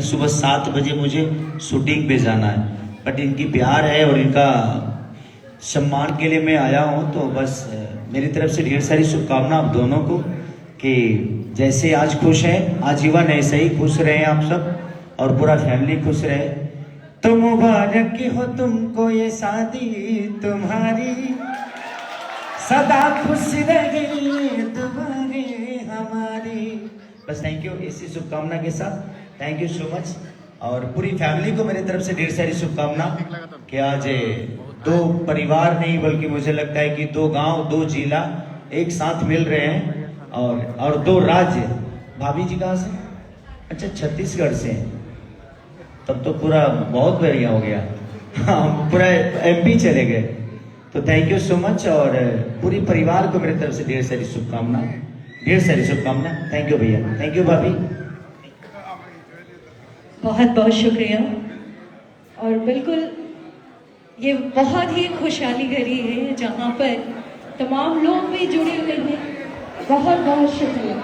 सुबह 7 बजे मुझे शूटिंग पे जाना है, बट इनकी प्यार है और इनका सम्मान के लिए मैं आया हूँ। तो बस मेरी तरफ से ढेर सारी शुभकामना आप दोनों को कि जैसे आज खुश हैं आजीवन ऐसे ही खुश रहें आप सब और पूरा फैमिली खुश रहे। तो मुबारक हो तुमको ये शादी तुम्हारी, सदा खुश रहे तुम्हारी हमारी। बस थैंक यू, इसी शुभकामना के साथ थैंक यू सो मच। और पूरी फैमिली को मेरी तरफ से ढेर सारी शुभकामना कि आज 2 परिवार नहीं बल्कि मुझे लगता है कि 2 गांव 2 जिला एक साथ मिल रहे हैं और 2 राज्य। भाभी जी कहाँ से? अच्छा, छत्तीसगढ़ से। तब तो पूरा बहुत बढ़िया हो गया, हम पूरा MP चले गए। तो थैंक यू सो मच और पूरी परिवार को मेरी तरफ से ढेर सारी शुभकामना, ढेर सारी शुभकामना। थैंक यू भैया, थैंक यू भाभी। बहुत बहुत शुक्रिया। और बिल्कुल ये बहुत ही खुशहाली घड़ी है जहाँ पर तमाम लोग भी जुड़े हुए हैं। बहुत बहुत शुक्रिया।